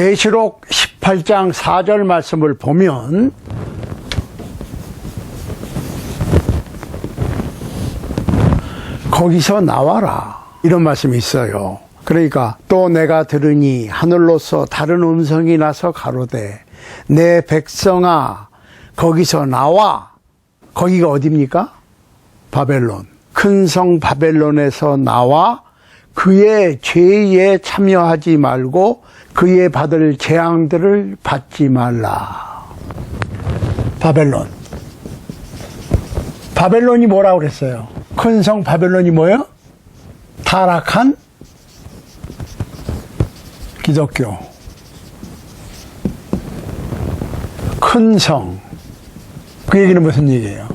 계시록 18장 4절 말씀을 보면 거기서 나와라 이런 말씀이 있어요. 그러니까 또 내가 들으니 하늘로서 다른 음성이 나서 가로되 내 백성아 거기서 나와. 거기가 어디입니까? 바벨론. 큰 성 바벨론에서 나와 그의 죄에 참여하지 말고 그의 받을 재앙들을 받지 말라. 바벨론. 바벨론이 뭐라고 그랬어요? 큰 성 바벨론이 뭐예요? 타락한 기독교. 큰 성. 그 얘기는 무슨 얘기예요?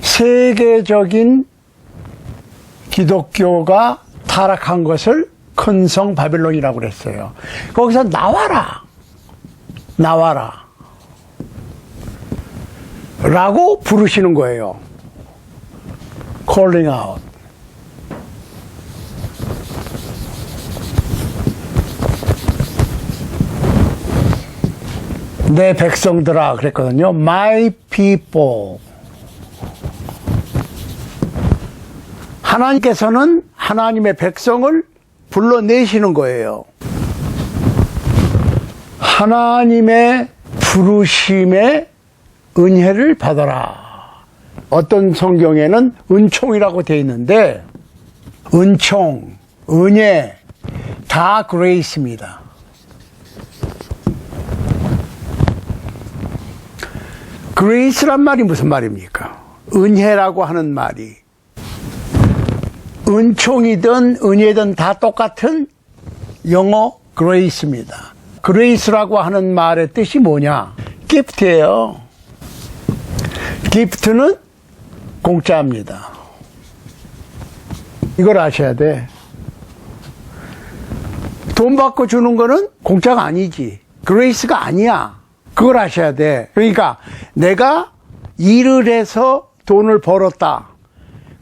세계적인 기독교가 타락한 것을 큰 성 바벨론이라고 그랬어요. 거기서 나와라. 나와라. 라고 부르시는 거예요. calling out. 내 백성들아 그랬거든요. My people. 하나님께서는 하나님의 백성을 불러내시는 거예요. 하나님의 부르심의 은혜를 받아라. 어떤 성경에는 은총이라고 되어 있는데 은총, 은혜 다 그레이스입니다. 그레이스란 말이 무슨 말입니까? 은혜라고 하는 말이 은총이든 은혜든 다 똑같은 영어 그레이스입니다. 그레이스라고 하는 말의 뜻이 뭐냐? 기프트예요. 기프트는 공짜입니다. 이걸 아셔야 돼. 돈 받고 주는 거는 공짜가 아니지. 그레이스가 아니야. 그걸 아셔야 돼. 그러니까 내가 일을 해서 돈을 벌었다.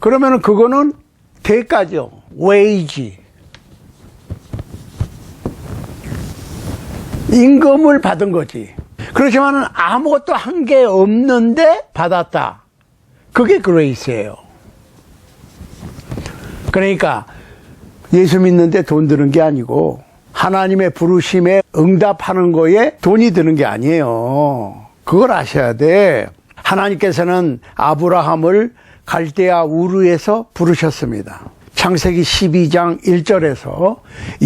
그러면은 그거는 대가죠. 웨이지. 임금을 받은 거지. 그렇지만은 아무것도 한 게 없는데 받았다. 그게 그레이스예요. 그러니까 예수 믿는데 돈 드는 게 아니고 하나님의 부르심에 응답하는 거에 돈이 드는 게 아니에요. 그걸 아셔야 돼. 하나님께서는 아브라함을 갈대아 우르에서 부르셨습니다. 창세기 12장 1절에서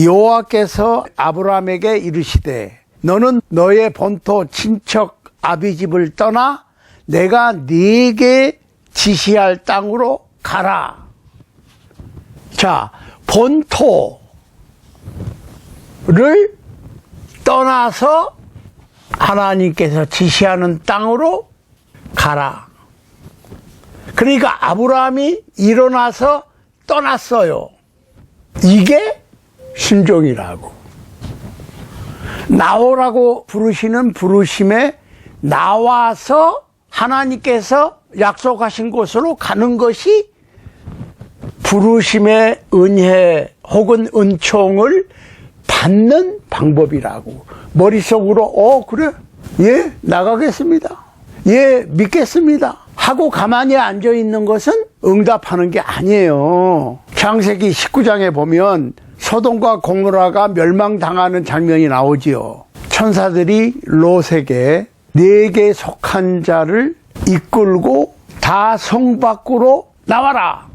여호와께서 아브라함에게 이르시되 너는 너의 본토 친척 아비집을 떠나 내가 네게 지시할 땅으로 가라. 자, 본토를 떠나서 하나님께서 지시하는 땅으로 가라. 그러니까 아브라함이 일어나서 떠났어요. 이게 순종이라고. 나오라고 부르시는 부르심에 나와서 하나님께서 약속하신 곳으로 가는 것이 부르심의 은혜 혹은 은총을 받는 방법이라고. 머릿속으로 그래? 예, 나가겠습니다. 예, 믿겠습니다. 하고 가만히 앉아있는 것은 응답하는 게 아니에요. 창세기 19장에 보면 소돔과 고모라가 멸망당하는 장면이 나오지요. 천사들이 롯에게 네게 속한 자를 이끌고 다 성 밖으로 나와라.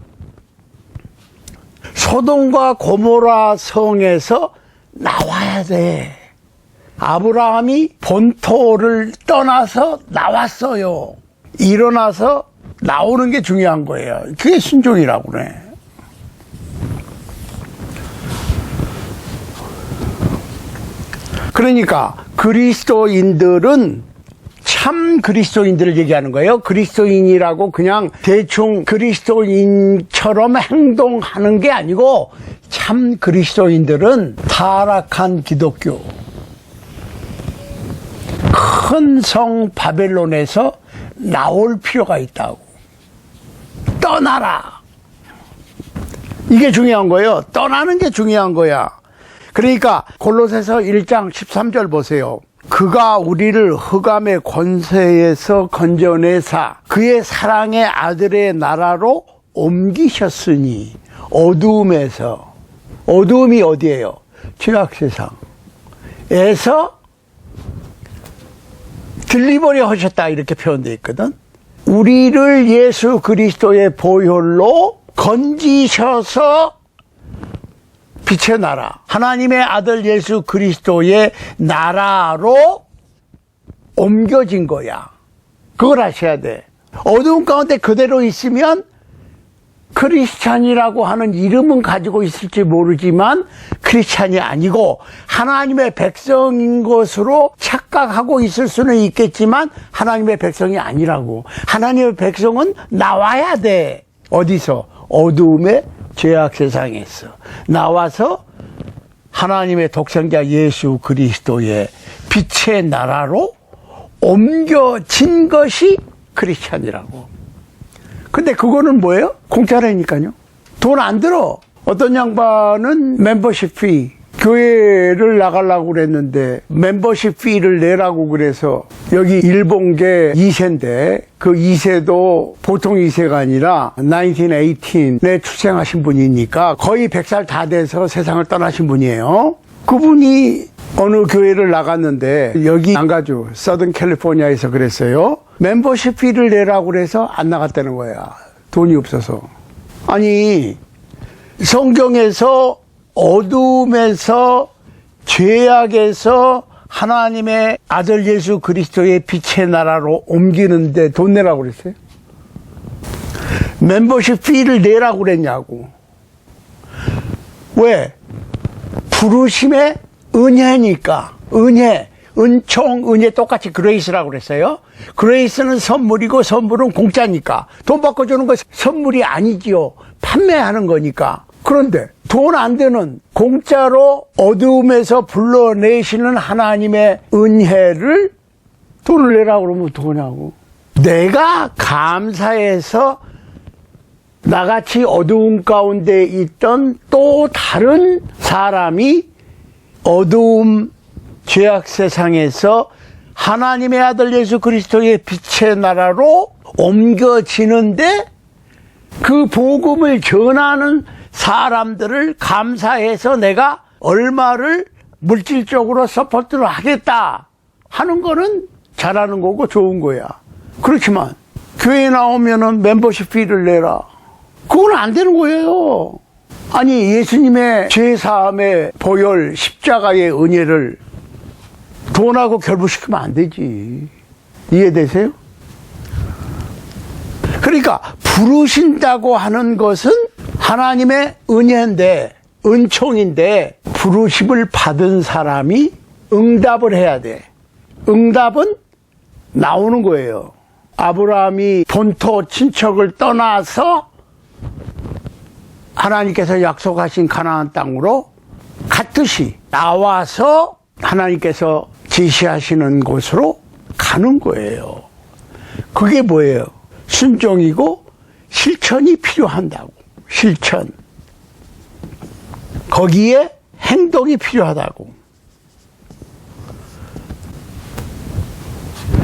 소돔과 고모라 성에서 나와야 돼. 아브라함이 본토를 떠나서 나왔어요. 일어나서 나오는 게 중요한 거예요. 그게 순종이라고 그래. 그러니까 그리스도인들은 참 그리스도인들을 얘기하는 거예요. 그리스도인이라고 그냥 대충 그리스도인처럼 행동하는 게 아니고 참 그리스도인들은 타락한 기독교, 큰 성 바벨론에서 나올 필요가 있다고. 떠나라. 이게 중요한 거예요. 떠나는 게 중요한 거야. 그러니까 골로새서 1장 13절 보세요. 그가 우리를 흑암의 권세에서 건져내사 그의 사랑의 아들의 나라로 옮기셨으니 어두움에서, 어두움이 어디예요? 죄악세상에서 딜리버리 하셨다 이렇게 표현되어 있거든. 우리를 예수 그리스도의 보혈로 건지셔서 빛의 나라, 하나님의 아들 예수 그리스도의 나라로 옮겨진 거야. 그걸 아셔야 돼. 어두운 가운데 그대로 있으면 크리스찬이라고 하는 이름은 가지고 있을지 모르지만 크리스찬이 아니고 하나님의 백성인 것으로 착각하고 있을 수는 있겠지만 하나님의 백성이 아니라고. 하나님의 백성은 나와야 돼. 어디서? 어두움의 죄악 세상에서 나와서 하나님의 독생자 예수 그리스도의 빛의 나라로 옮겨진 것이 크리스찬이라고. 근데 그거는 뭐예요? 공짜라니까요. 돈 안 들어. 어떤 양반은 멤버십 피, 교회를 나가려고 그랬는데 멤버십 피를 내라고 그래서 여기 일본계 2세인데 그 2세도 보통 2세가 아니라 1918에 출생하신 분이니까 거의 100살 다 돼서 세상을 떠나신 분이에요. 그분이 어느 교회를 나갔는데 여기 안 가죠. 서든 캘리포니아에서 그랬어요. 멤버십 피를 내라고 그래서 안 나갔다는 거야. 돈이 없어서. 아니 성경에서 어둠에서 죄악에서 하나님의 아들 예수 그리스도의 빛의 나라로 옮기는데 돈 내라고 그랬어요? 멤버십 피를 내라고 그랬냐고. 왜? 부르심의 은혜니까. 은혜, 은총, 은혜 똑같이 그레이스라고 그랬어요. 그레이스는 선물이고 선물은 공짜니까. 돈 받고 주는 거 선물이 아니지요. 판매하는 거니까. 그런데 돈 안 되는 공짜로 어두움에서 불러내시는 하나님의 은혜를 돈을 내라고 그러면 어떡하냐고. 내가 감사해서 나같이 어두움 가운데 있던 또 다른 사람이 어두움 죄악 세상에서 하나님의 아들 예수 그리스도의 빛의 나라로 옮겨지는데 그 복음을 전하는 사람들을 감사해서 내가 얼마를 물질적으로 서포트를 하겠다 하는 거는 잘하는 거고 좋은 거야. 그렇지만 교회 나오면은 멤버십 피를 내라. 그건 안 되는 거예요. 아니 예수님의 죄사함의 보혈 십자가의 은혜를 돈하고 결부시키면 안 되지. 이해되세요? 그러니까 부르신다고 하는 것은 하나님의 은혜인데 은총인데 부르심을 받은 사람이 응답을 해야 돼. 응답은 나오는 거예요. 아브라함이 본토 친척을 떠나서 하나님께서 약속하신 가나안 땅으로 갔듯이 나와서 하나님께서 지시하시는 곳으로 가는 거예요. 그게 뭐예요? 순종이고 실천이 필요한다고. 실천. 거기에 행동이 필요하다고.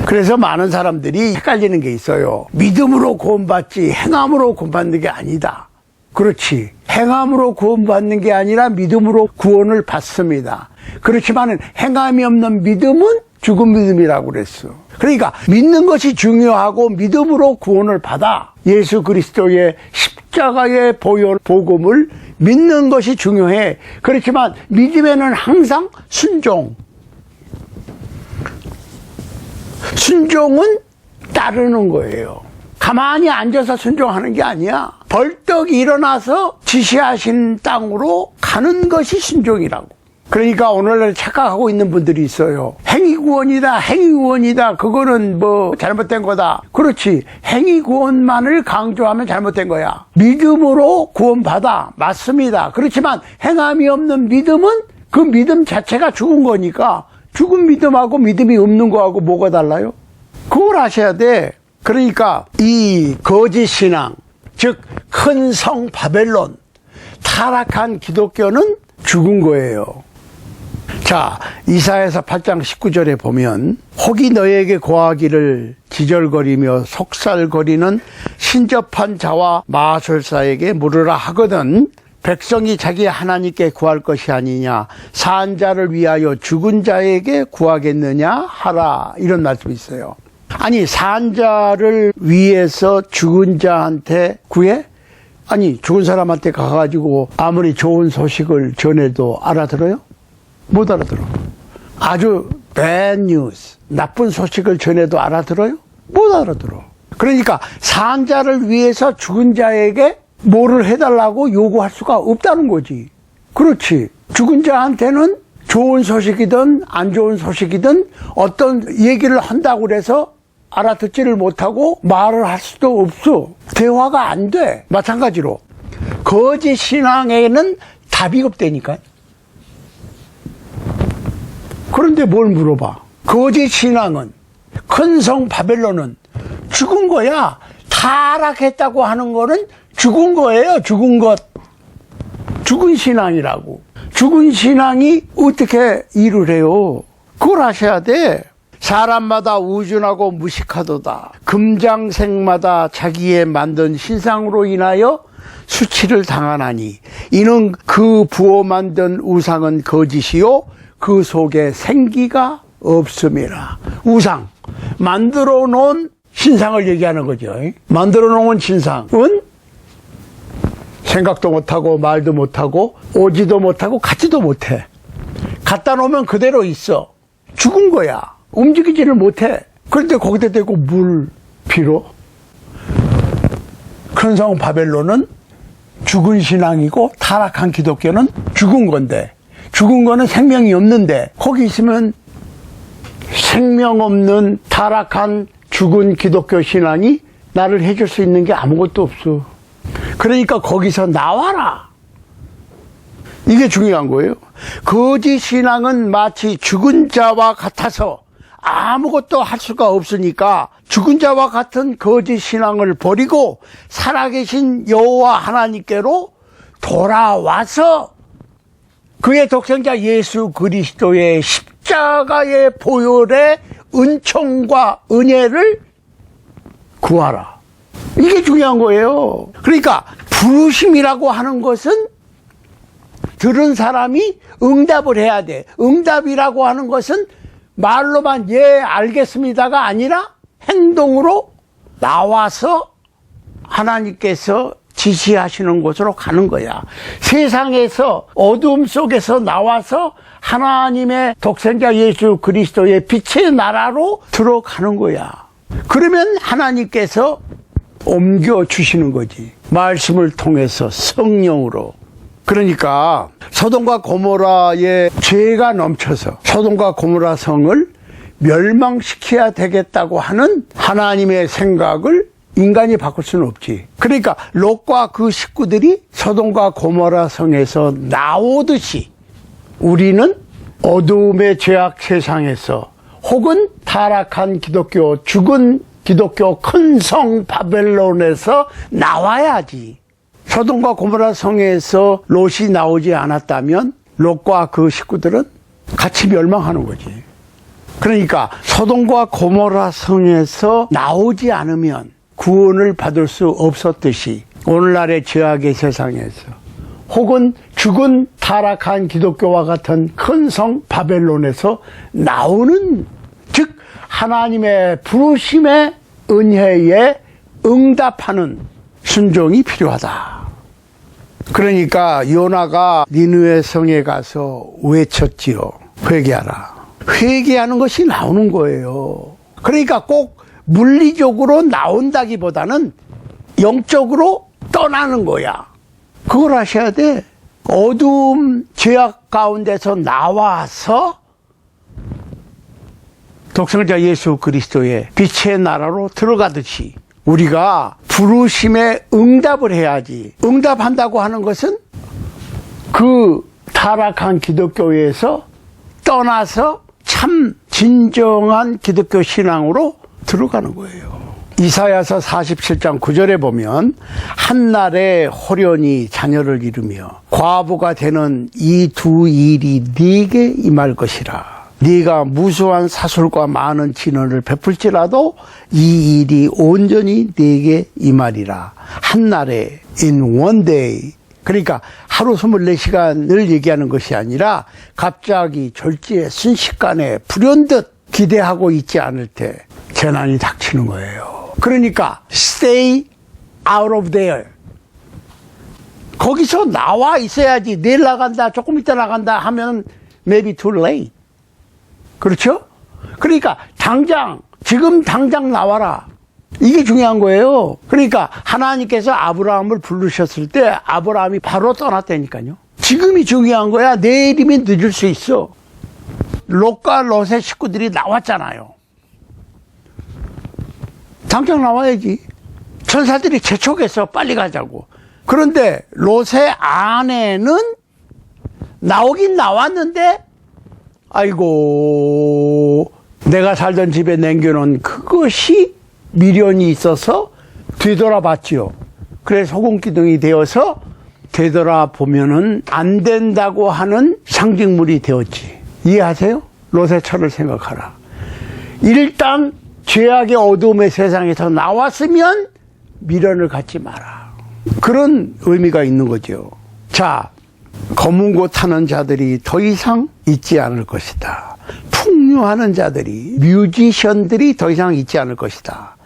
그래서 많은 사람들이 헷갈리는 게 있어요. 믿음으로 구원받지 행함으로 구원받는 게 아니다. 그렇지. 행함으로 구원받는 게 아니라 믿음으로 구원을 받습니다. 그렇지만 행함이 없는 믿음은 죽은 믿음이라고 그랬어. 그러니까 믿는 것이 중요하고 믿음으로 구원을 받아. 예수 그리스도의 십자가의 보혈 복음을 믿는 것이 중요해. 그렇지만 믿음에는 항상 순종. 순종은 따르는 거예요. 가만히 앉아서 순종하는 게 아니야. 벌떡 일어나서 지시하신 땅으로 가는 것이 순종이라고. 그러니까 오늘날 착각하고 있는 분들이 있어요. 행위구원이다, 행위구원이다. 그거는 뭐 잘못된 거다. 그렇지. 행위구원만을 강조하면 잘못된 거야. 믿음으로 구원받아. 맞습니다. 그렇지만 행함이 없는 믿음은 그 믿음 자체가 죽은 거니까 죽은 믿음하고 믿음이 없는 거하고 뭐가 달라요? 그걸 아셔야 돼. 그러니까 이 거짓 신앙, 즉 큰 성 바벨론, 타락한 기독교는 죽은 거예요. 자, 이사야서 8장 19절에 보면 혹이 너에게 고하기를 지절거리며 속살거리는 신접한 자와 마술사에게 물으라 하거든 백성이 자기 하나님께 구할 것이 아니냐 산 자를 위하여 죽은 자에게 구하겠느냐 하라 이런 말씀이 있어요. 아니 산 자를 위해서 죽은 자한테 구해? 아니 죽은 사람한테 가가지고 아무리 좋은 소식을 전해도 알아들어요? 못 알아들어. 아주 bad news, 나쁜 소식을 전해도 알아들어요? 못 알아들어. 그러니까 산 자를 위해서 죽은 자에게 뭐를 해달라고 요구할 수가 없다는 거지. 그렇지. 죽은 자한테는 좋은 소식이든 안 좋은 소식이든 어떤 얘기를 한다고 그래서 알아듣지를 못하고 말을 할 수도 없어. 대화가 안 돼. 마찬가지로 거짓 신앙에는 답이 없다니까. 그런데 뭘 물어봐. 거짓 신앙은 큰 성 바벨론은 죽은 거야. 타락했다고 하는 거는 죽은 거예요. 죽은 것. 죽은 신앙이라고. 죽은 신앙이 어떻게 일을 해요? 그걸 아셔야 돼. 사람마다 우준하고 무식하도다. 금장색마다 자기의 만든 신상으로 인하여 수치를 당하나니 이는 그 부어 만든 우상은 거짓이요 그 속에 생기가 없음이라. 우상, 만들어 놓은 신상을 얘기하는 거죠. 만들어 놓은 신상은 생각도 못하고 말도 못하고 오지도 못하고 갖지도 못해. 갖다 놓으면 그대로 있어. 죽은 거야. 움직이지를 못해. 그런데 거기다 대고 물 빌어? 큰 성 바벨론은 죽은 신앙이고 타락한 기독교는 죽은 건데 죽은 거는 생명이 없는데 거기 있으면 생명 없는 타락한 죽은 기독교 신앙이 나를 해줄 수 있는 게 아무것도 없어. 그러니까 거기서 나와라. 이게 중요한 거예요. 거짓 신앙은 마치 죽은 자와 같아서 아무것도 할 수가 없으니까 죽은 자와 같은 거짓 신앙을 버리고 살아계신 여호와 하나님께로 돌아와서 그의 독생자 예수 그리스도의 십자가의 보혈의 은총과 은혜를 구하라. 이게 중요한 거예요. 그러니까 부르심이라고 하는 것은 들은 사람이 응답을 해야 돼. 응답이라고 하는 것은 말로만 예 알겠습니다가 아니라 행동으로 나와서 하나님께서 지시하시는 곳으로 가는 거야. 세상에서 어둠 속에서 나와서 하나님의 독생자 예수 그리스도의 빛의 나라로 들어가는 거야. 그러면 하나님께서 옮겨주시는 거지. 말씀을 통해서 성령으로. 그러니까 소돔과 고모라의 죄가 넘쳐서 소돔과 고모라 성을 멸망시켜야 되겠다고 하는 하나님의 생각을 인간이 바꿀 수는 없지. 그러니까 롯과 그 식구들이 소돔과 고모라 성에서 나오듯이 우리는 어두움의 죄악 세상에서 혹은 타락한 기독교, 죽은 기독교 큰 성 바벨론에서 나와야지. 소돔과 고모라 성에서 롯이 나오지 않았다면 롯과 그 식구들은 같이 멸망하는 거지. 그러니까 소돔과 고모라 성에서 나오지 않으면 구원을 받을 수 없었듯이 오늘날의 죄악의 세상에서 혹은 죽은 타락한 기독교와 같은 큰 성 바벨론에서 나오는, 즉 하나님의 부르심의 은혜에 응답하는 순종이 필요하다. 그러니까 요나가 니느웨 성에 가서 외쳤지요. 회개하라. 회개하는 것이 나오는 거예요. 그러니까 꼭 물리적으로 나온다기보다는 영적으로 떠나는 거야. 그걸 아셔야 돼. 어두움 죄악 가운데서 나와서 독생자 예수 그리스도의 빛의 나라로 들어가듯이 우리가 부르심에 응답을 해야지. 응답한다고 하는 것은 그 타락한 기독교에서 떠나서 참 진정한 기독교 신앙으로 들어가는 거예요. 이사야서 47장 9절에 보면 한날에 호련히 자녀를 이루며 과부가 되는 이 두 일이 네게 임할 것이라. 네가 무수한 사술과 많은 진언을 베풀지라도 이 일이 온전히 네게 임하리라. 한날에 in one day. 그러니까 하루 24시간을 얘기하는 것이 아니라 갑자기 졸지에 순식간에 불현듯 기대하고 있지 않을 때 재난이 닥치는 거예요. 그러니까 stay out of there. 거기서 나와 있어야지. 내일 나간다, 조금 있다 나간다 하면 maybe too late. 그렇죠? 그러니까 지금 당장 나와라. 이게 중요한 거예요. 그러니까 하나님께서 아브라함을 부르셨을 때 아브라함이 바로 떠났다니까요. 지금이 중요한 거야. 내일이면 늦을 수 있어. 롯과 롯의 식구들이 나왔잖아요. 당장 나와야지. 천사들이 재촉해서 빨리 가자고. 그런데 롯의 아내는 나오긴 나왔는데 아이고, 내가 살던 집에 남겨놓은 그것이 미련이 있어서 되돌아봤지요. 그래서 소금기둥이 되어서 되돌아보면은 안 된다고 하는 상징물이 되었지. 이해하세요? 롯의 철을 생각하라. 일단 죄악의 어두움의 세상에서 나왔으면 미련을 갖지 마라. 그런 의미가 있는 거죠. 자, 검은 곳 타는 자들이 더 이상 있지 않을 것이다. 풍류하는 자들이, 뮤지션들이 더 이상 있지 않을 것이다.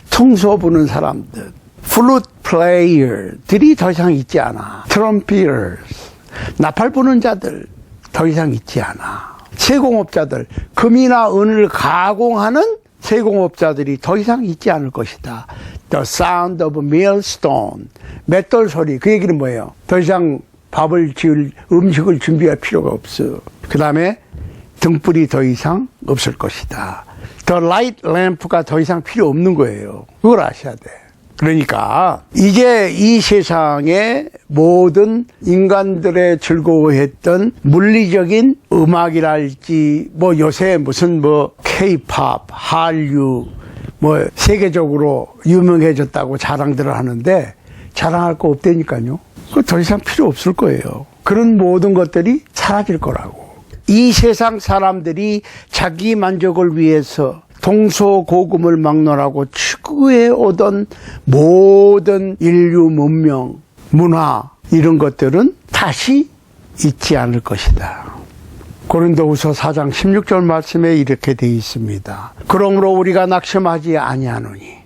통소 부는 사람들, 플루트 플레이어들이 더 이상 있지 않아. 트럼피어스, 나팔 부는 자들 더 이상 있지 않아. 세공업자들, 금이나 은을 가공하는 세공업자들이 더 이상 있지 않을 것이다. The sound of millstone, 맷돌 소리. 그 얘기는 뭐예요? 더 이상 밥을 지을 음식을 준비할 필요가 없어. 그 다음에 등불이 더 이상 없을 것이다. The light lamp가 더 이상 필요 없는 거예요. 그걸 아셔야 돼. 그러니까 이제 이 세상의 모든 인간들의 즐거워했던 물리적인 음악이랄지 뭐 요새 무슨 뭐 K-pop, 한류 뭐 세계적으로 유명해졌다고 자랑들을 하는데 자랑할 거 없다니까요. 그거 더 이상 필요 없을 거예요. 그런 모든 것들이 사라질 거라고. 이 세상 사람들이 자기 만족을 위해서 동서고금을 막론하고 추구해 오던 모든 인류 문명, 문화 이런 것들은 다시 있지 않을 것이다. 고린도후서 4장 16절 말씀에 이렇게 되어 있습니다. 그러므로 우리가 낙심하지 아니하노니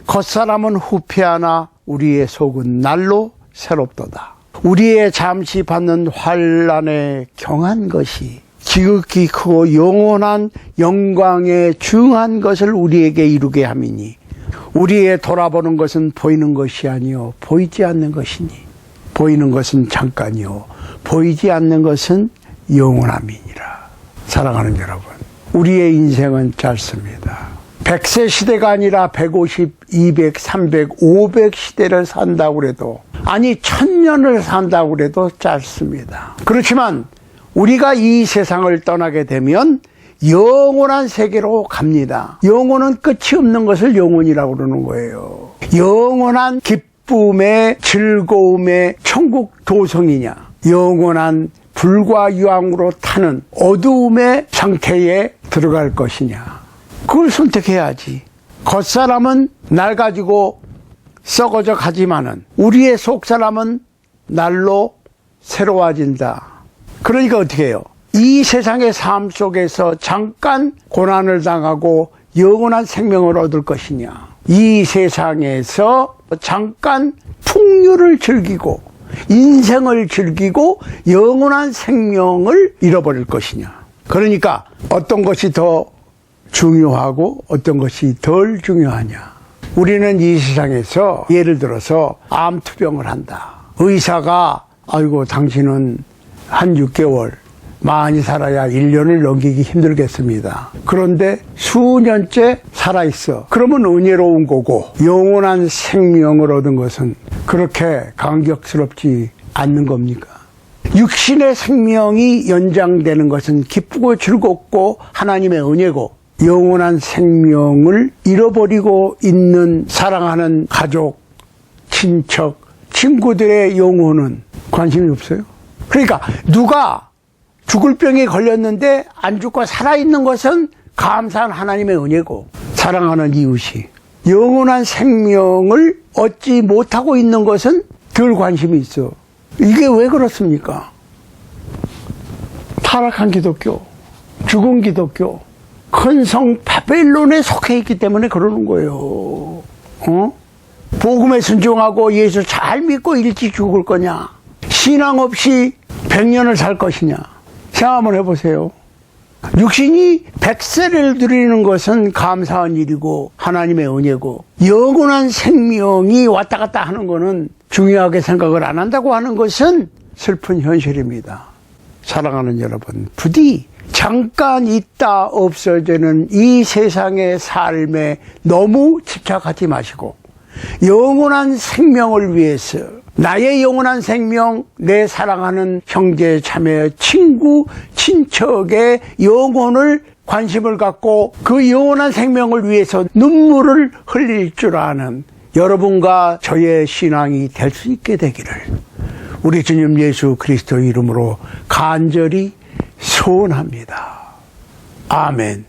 겉사람은 후패하나 우리의 속은 날로 새롭도다. 우리의 잠시 받는 환난에 경한 것이 지극히 크고 영원한 영광에 중한 것을 우리에게 이루게 함이니 우리의 돌아보는 것은 보이는 것이 아니요 보이지 않는 것이니 보이는 것은 잠깐이요 보이지 않는 것은 영원함이니라. 사랑하는 여러분, 우리의 인생은 짧습니다. 100세 시대가 아니라 150, 200, 300, 500 시대를 산다고 해도, 아니 1000년을 산다고 해도 짧습니다. 그렇지만 우리가 이 세상을 떠나게 되면 영원한 세계로 갑니다. 영혼은 끝이 없는 것을 영혼이라고 그러는 거예요. 영원한 기쁨의 즐거움의 천국 도성이냐, 영원한 불과 유황으로 타는 어두움의 상태에 들어갈 것이냐, 그걸 선택해야지. 겉사람은 날 가지고 썩어져 가지만은 우리의 속사람은 날로 새로워진다. 그러니까 어떻게 해요? 이 세상의 삶 속에서 잠깐 고난을 당하고 영원한 생명을 얻을 것이냐, 이 세상에서 잠깐 풍류를 즐기고 인생을 즐기고 영원한 생명을 잃어버릴 것이냐. 그러니까 어떤 것이 더 중요하고 어떤 것이 덜 중요하냐. 우리는 이 세상에서 예를 들어서 암투병을 한다. 의사가 아이고 당신은 한 6개월 많이 살아야 1년을 넘기기 힘들겠습니다. 그런데 수년째 살아있어. 그러면 은혜로운 거고, 영원한 생명을 얻은 것은 그렇게 감격스럽지 않는 겁니까? 육신의 생명이 연장되는 것은 기쁘고 즐겁고 하나님의 은혜고, 영원한 생명을 잃어버리고 있는 사랑하는 가족, 친척, 친구들의 영혼은 관심이 없어요. 그러니까 누가 죽을 병에 걸렸는데 안 죽고 살아있는 것은 감사한 하나님의 은혜고, 사랑하는 이웃이 영원한 생명을 얻지 못하고 있는 것은 덜 관심이 있어. 이게 왜 그렇습니까? 타락한 기독교, 죽은 기독교, 큰 성 바벨론에 속해 있기 때문에 그러는 거예요. 복음에 순종하고 예수 잘 믿고 일찍 죽을 거냐? 신앙 없이 100년을 살 것이냐? 생각 한번 해보세요. 육신이 100세를 누리는 것은 감사한 일이고 하나님의 은혜고, 영원한 생명이 왔다 갔다 하는 것은 중요하게 생각을 안 한다고 하는 것은 슬픈 현실입니다. 사랑하는 여러분, 부디 잠깐 있다 없어지는 이 세상의 삶에 너무 집착하지 마시고, 영원한 생명을 위해서 나의 영원한 생명, 내 사랑하는 형제, 자매, 친구, 친척의 영혼을 관심을 갖고 그 영원한 생명을 위해서 눈물을 흘릴 줄 아는 여러분과 저의 신앙이 될 수 있게 되기를 우리 주님 예수 그리스도 이름으로 간절히 소원합니다. 아멘.